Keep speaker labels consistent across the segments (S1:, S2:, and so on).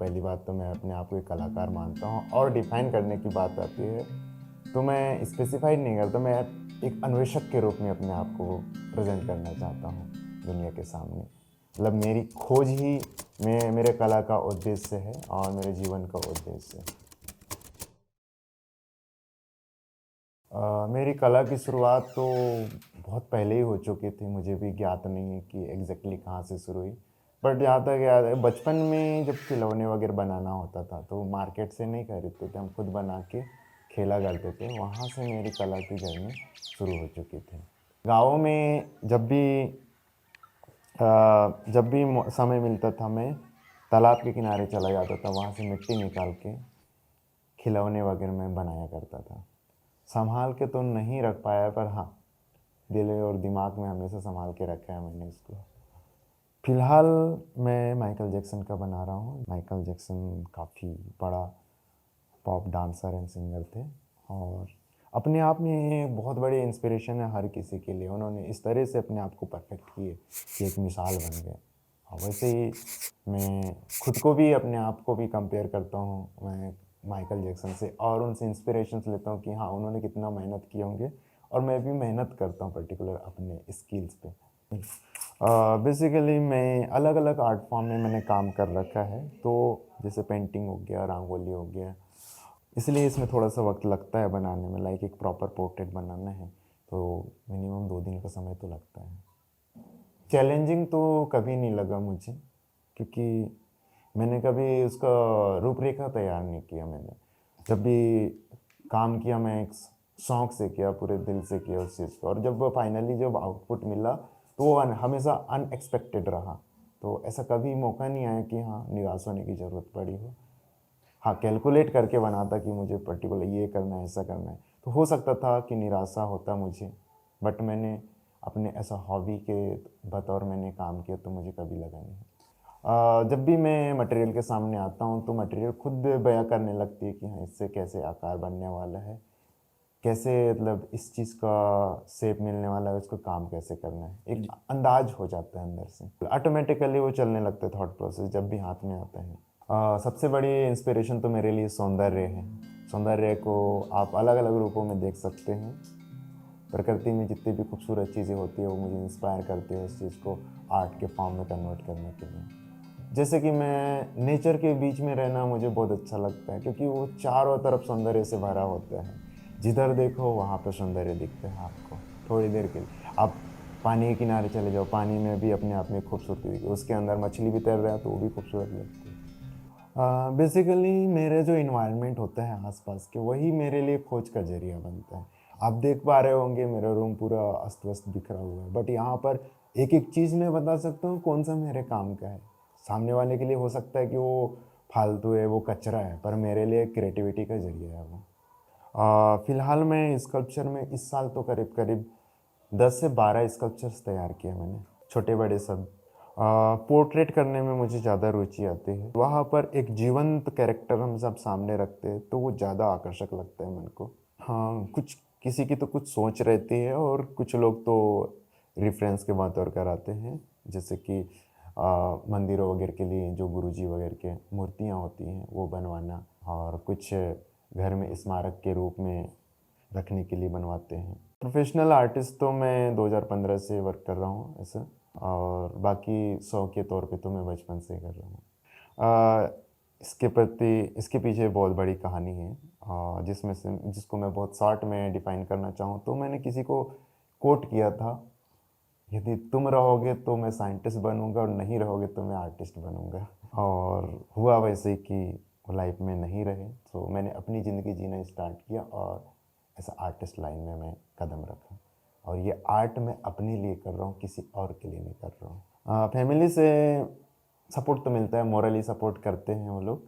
S1: पहली बात तो मैं अपने आप को एक कलाकार मानता हूँ और डिफ़ाइन करने की बात आती है, तो मैं स्पेसिफ़ाई नहीं करता, मैं एक अन्वेषक के रूप में अपने आप को प्रेज़ेंट करना चाहता हूँ दुनिया के सामने। मतलब मेरी खोज ही मेरे कला का उद्देश्य है और मेरे जीवन का उद्देश्य है। मेरी कला की शुरुआत तो बहुत पहले ही हो चुकी थी, मुझे भी ज्ञात नहीं है कि एग्ज़ैक्टली कहाँ से शुरू हुई। बट जहाँ तक याद है बचपन में जब खिलौने वगैरह बनाना होता था, तो मार्केट से नहीं खरीदते थे, हम खुद बना के खेला करते थे, वहाँ से मेरी कला की जर्नी शुरू हो चुकी थी। गाँव में जब भी समय मिलता था मैं तालाब के किनारे चला जाता था, वहाँ से मिट्टी निकाल के खिलौने वगैरह मैं बनाया करता था। सँभाल के तो नहीं रख पाया पर हाँ, दिल और दिमाग में हमेशा सँभाल के रखा है मैंने इसको। फ़िलहाल मैं माइकल जैक्सन का बना रहा हूँ। माइकल जैक्सन काफ़ी बड़ा पॉप डांसर एंड सिंगर थे और अपने आप में ये बहुत बड़ी इंस्पिरेशन है हर किसी के लिए। उन्होंने इस तरह से अपने आप को परफ़ेक्ट किए कि एक मिसाल बन गए। और वैसे ही मैं खुद को भी अपने आप को भी कंपेयर करता हूँ मैं माइकल जैक्सन से और उनसे इंस्पिरेशंस लेता हूँ कि हाँ, उन्होंने कितना मेहनत किए होंगे और मैं भी मेहनत करता हूँ पर्टिकुलर अपने स्किल्स पे। बेसिकली मैं अलग-अलग आर्ट फॉर्म में मैंने काम कर रखा है, तो जैसे पेंटिंग हो गया, रंगोली हो गया, इसलिए इसमें थोड़ा-सा वक़्त लगता है बनाने में। लाइक एक प्रॉपर पोर्ट्रेट बनाना है, तो मिनिमम 2 दिन का समय तो लगता है। चैलेंजिंग तो कभी नहीं लगा मुझे, क्योंकि मैंने कभी उसका रूपरेखा तैयार नहीं किया मैंने। जब भी काम किया मैं एक शौक से किया, पूरे दिल से किया उस चीज़ को और जब वो फाइनली जब आउटपुट मिला, तो वो हमेशा अनएक्सपेक्टेड रहा। तो ऐसा कभी मौका नहीं आया कि हाँ, निराश होने की ज़रूरत पड़ी हो। हाँ, कैलकुलेट करके बना था कि मुझे पर्टिकुलर ये करना है, ऐसा करना है। तो हो सकता था कि निराशा होता मुझे, बट मैंने अपने ऐसा हॉबी के बतौर मैंने काम किया तो मुझे कभी लगा नहीं। जब भी मैं मटेरियल के सामने आता हूँ तो मटेरियल खुद बयाँ करने लगती है कि हाँ, इससे कैसे आकार बनने वाला है, कैसे मतलब इस चीज़ का शेप मिलने वाला है, उसको काम कैसे करना है। एक अंदाज़ हो जाता है अंदर से। ऑटोमैटिकली वो चलने लगता है थॉट प्रोसेस जब भी हाथ में आता है। सबसे बड़ी इंस्पिरेशन तो मेरे लिए सौंदर्य है। सौंदर्य को आप अलग-अलग रूपों में देख सकते हैं। प्रकृति में जितनी भी खूबसूरत चीज़ें होती हैं, वो मुझे इंस्पायर करती है उस चीज़ को आर्ट के फॉर्म में कन्वर्ट करने के लिए। जैसे कि मैं नेचर के बीच में रहना मुझे बहुत अच्छा लगता है, क्योंकि वो चारों तरफ सौंदर्य से भरा होता है। जिधर देखो वहाँ पे सौंदर्य दिखता है आपको, थोड़ी देर के लिए। आप पानी के किनारे चले जाओ, पानी में भी अपने आप में खूबसूरती दिखती है। उसके अंदर मछली भी तैर रहा है तो वो भी खूबसूरत लगती है। बेसिकली मेरे जो एनवायरनमेंट होता है आसपास के, वही मेरे लिए खोज का ज़रिया बनता है। आप देख पा रहे होंगे मेरा रूम पूरा अस्त-व्यस्त बिखरा हुआ है, बट यहाँ पर एक-एक चीज़ मैं बता सकता हूँ कौन-सा मेरे काम का है। सामने वाले के लिए हो सकता है कि वो फालतू है, वो कचरा है, पर मेरे लिए क्रिएटिविटी का ज़रिया है वो। फ़िलहाल मैं स्कल्पचर में इस साल तो करीब-करीब 10 से 12 स्कल्पचर्स तैयार किए मैंने, छोटे-बड़े सब। पोर्ट्रेट करने में मुझे ज़्यादा रुचि आती है। वहाँ पर एक जीवंत कैरेक्टर हम सब सामने रखते हैं, तो वो ज़्यादा आकर्षक लगता है मन को। हाँ, कुछ किसी की तो कुछ सोच रहती है और कुछ लोग तो रेफ़रेंस के तौर पर आते हैं। जैसे कि मंदिरों वगैरह के लिए जो गुरुजी वगैरह के मूर्तियाँ होती हैं, वो बनवाना और कुछ घर में स्मारक के रूप में रखने के लिए बनवाते हैं। प्रोफ़ेशनल आर्टिस्ट तो मैं 2015 से वर्क कर रहा हूँ ऐसे, और बाकी शौक के तौर पे तो मैं बचपन से ही कर रहा हूँ। इसके पीछे बहुत बड़ी कहानी है, जिसमें से जिसको मैं बहुत शॉर्ट में डिफ़ाइन करना चाहूँ तो मैंने किसी को कोट किया था, यदि तुम रहोगे तो मैं साइंटिस्ट बनूँगा और नहीं रहोगे तो मैं आर्टिस्ट बनूँगा। और हुआ वैसे ही कि वो लाइफ़ में नहीं रहे, तो मैंने अपनी ज़िंदगी जीना स्टार्ट किया और ऐसा आर्टिस्ट लाइन में मैं कदम रखा। और ये आर्ट मैं अपने लिए कर रहा हूँ, किसी और के लिए नहीं कर रहा हूँ। फैमिली से सपोर्ट तो मिलता है, मोरली सपोर्ट करते हैं वो लोग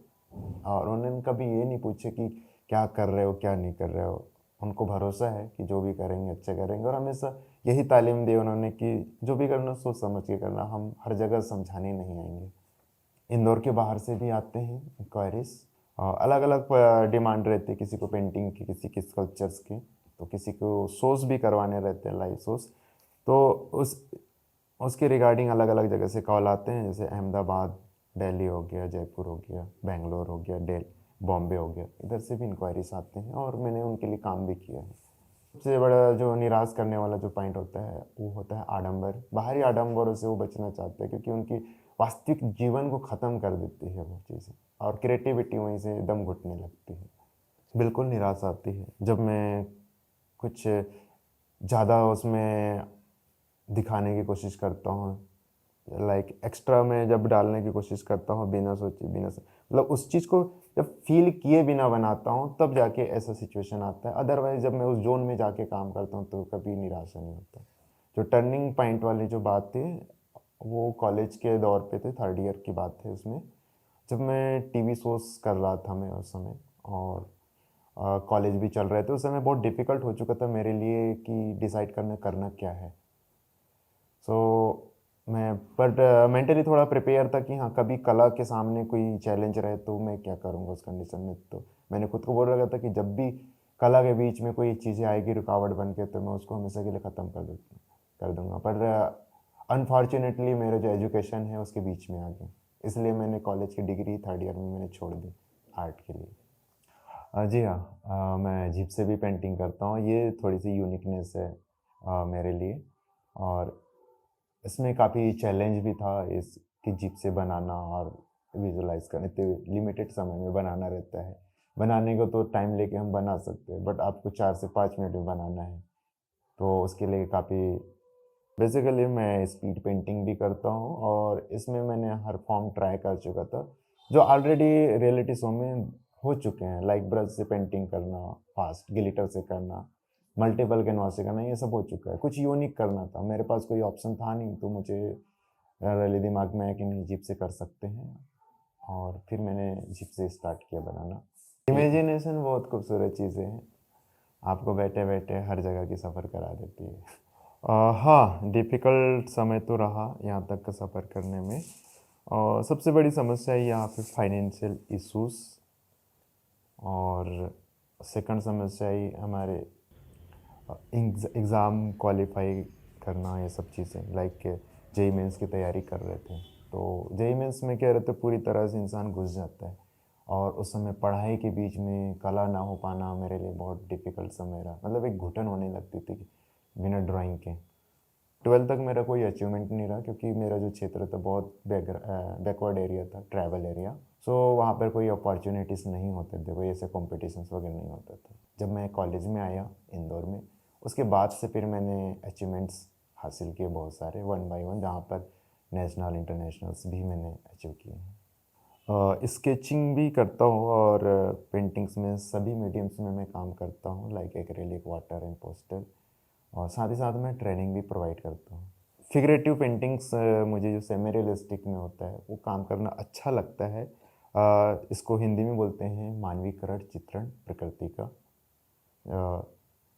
S1: और उन्होंने कभी ये नहीं पूछे कि क्या कर रहे हो, क्या नहीं कर रहे हो। उनको भरोसा है कि जो भी करेंगे अच्छा करेंगे और हमेशा यही तालीम दी उन्होंने कि जो भी करना सोच समझ के करना, हम हर जगह समझाने नहीं आएँगे। इंदौर के बाहर से भी आते हैं इंक्वायरीज़, अलग-अलग डिमांड रहती है, किसी को पेंटिंग की, किसी की स्कल्पचर्स की, तो किसी को शोज़ भी करवाने रहते हैं, लाइव शोज़। तो उस उसके रिगार्डिंग अलग-अलग जगह से कॉल आते हैं, जैसे अहमदाबाद, दिल्ली हो गया, जयपुर हो गया, बेंगलोर हो गया, बॉम्बे हो गया, इधर से भी इंक्वायरीज आते हैं और मैंने उनके लिए काम भी किया है। सबसे बड़ा जो निराश करने वाला जो पॉइंट होता है वो होता है आडंबर। बाहरी आडंबरों से वो बचना चाहते हैं क्योंकि उनकी वास्तविक जीवन को ख़त्म कर देती है वो चीज़ें, और क्रिएटिविटी वहीं से दम घुटने लगती है। बिल्कुल निराशा आती है जब मैं कुछ ज़्यादा उसमें दिखाने की कोशिश करता हूँ, लाइक एक्स्ट्रा मैं जब डालने की कोशिश करता हूँ बिना सोचे मतलब उस चीज़ को जब फील किए बिना बनाता हूँ तब जाके ऐसा सिचुएशन आता है। अदरवाइज जब मैं उस जोन में जाके काम करता हूँ तो कभी निराशा नहीं होता। जो टर्निंग पॉइंट वाली जो बात थी वो कॉलेज के दौर पे थे, थर्ड ईयर की बात है उसमें, जब मैं टीवी शोज़ कर रहा था मैं उस समय, और कॉलेज भी चल रहे थे उस समय। बहुत डिफ़िकल्ट हो चुका था मेरे लिए कि डिसाइड करना करना क्या है। सो मैं बट मेंटली थोड़ा प्रिपेयर था कि हाँ, कभी कला के सामने कोई चैलेंज रहे तो मैं क्या करूँगा उस कंडीशन में। तो मैंने खुद को बोल रखा था कि जब भी कला के बीच में कोई चीज़ें आएगी रुकावट बन के तो मैं उसको हमेशा के लिए ख़त्म कर दूँगा। पर अनफॉर्चुनेटली मेरा जो एजुकेशन है उसके बीच में आ गया, इसलिए मैंने कॉलेज की डिग्री थर्ड ईयर में मैंने छोड़ दी आर्ट के लिए। जी हाँ, मैं जिप से भी पेंटिंग करता हूँ। ये थोड़ी-सी यूनिकनेस है मेरे लिए, और इसमें काफ़ी चैलेंज भी था इसकी जिप से बनाना और विजुअलाइज़ करना। इतने लिमिटेड समय में बनाना रहता है। बनाने को तो टाइम लेके हम बना सकते हैं, बट आपको 4 से 5 मिनट में बनाना है। तो उसके लिए काफ़ी बेसिकली मैं स्पीड पेंटिंग भी करता हूँ, और इसमें मैंने हर फॉर्म ट्राई कर चुका था, जो ऑलरेडी रियलिटी शो में हो चुके हैं, लाइक ब्रश से पेंटिंग करना, फास्ट ग्लिटर से करना, मल्टीपल कैनवास से करना, ये सब हो चुका है। कुछ यूनिक करना था, मेरे पास कोई ऑप्शन था नहीं, तो मुझे रियली दिमाग में आया कि नहीं, जिप से कर सकते हैं, और फिर मैंने जिप से स्टार्ट किया बनाना। इमेजिनेशन बहुत खूबसूरत चीज़ें हैं, आपको बैठे-बैठे हर जगह की सफ़र करा देती है। हाँ, डिफ़िकल्ट समय तो रहा यहाँ तक का सफ़र करने में, और सबसे बड़ी समस्या यहाँ पे फाइनेंशियल इश्यूज़, और सेकंड समस्या ही हमारे एग्ज़ाम क्वालिफ़ाई करना, ये सब चीज़ें, लाइक जेईई मेंस की तैयारी कर रहे थे। तो जेईई मेंस में क्या रहता है, पूरी तरह से इंसान घुस जाता है, और उस समय पढ़ाई के बीच में कला ना हो पाना मेरे लिए बहुत डिफ़िकल्ट समय रहा। मतलब एक घुटन होने लगती थी बिना ड्राइंग के। 12th तक मेरा कोई अचीवमेंट नहीं रहा क्योंकि मेरा जो क्षेत्र था बहुत बैकवर्ड एरिया था, ट्राइबल एरिया। सो वहाँ पर कोई अपॉर्चुनिटीज़ नहीं होते थे, कोई ऐसे कॉम्पिटिशन्स वगैरह नहीं होता था। जब मैं कॉलेज में आया इंदौर में, उसके बाद से फिर मैंने अचीवमेंट्स हासिल किए बहुत सारे, वन बाय वन, जहाँ पर नेशनल इंटरनेशनल्स भी मैंने अचीव किए हैं। स्केचिंग भी करता हूँ, और पेंटिंग्स में सभी मीडियम्स में मैं काम करता हूँ, like acrylic, water and postal, और साथ ही साथ मैं ट्रेनिंग भी प्रोवाइड करता हूँ। फिगरेटिव पेंटिंग्स मुझे जो सेमी रियलिस्टिक में होता है वो काम करना अच्छा लगता है। इसको हिंदी में बोलते हैं मानवीकरण चित्रण प्रकृति का। अ,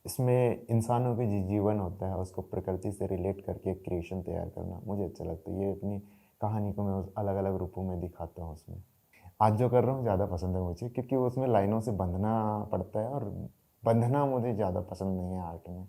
S1: इसमें इंसानों के जीवन होता है, उसको प्रकृति से रिलेट करके एक क्रिएशन तैयार करना मुझे अच्छा लगता है। ये अपनी कहानी को मैं उस अलग अलग रूपों में दिखाता हूँ उसमें। आज जो कर रहा हूँ ज़्यादा पसंद है मुझे, क्योंकि उसमें लाइनों से बंधना पड़ता है, और बंधना मुझे ज़्यादा पसंद नहीं है आर्ट में।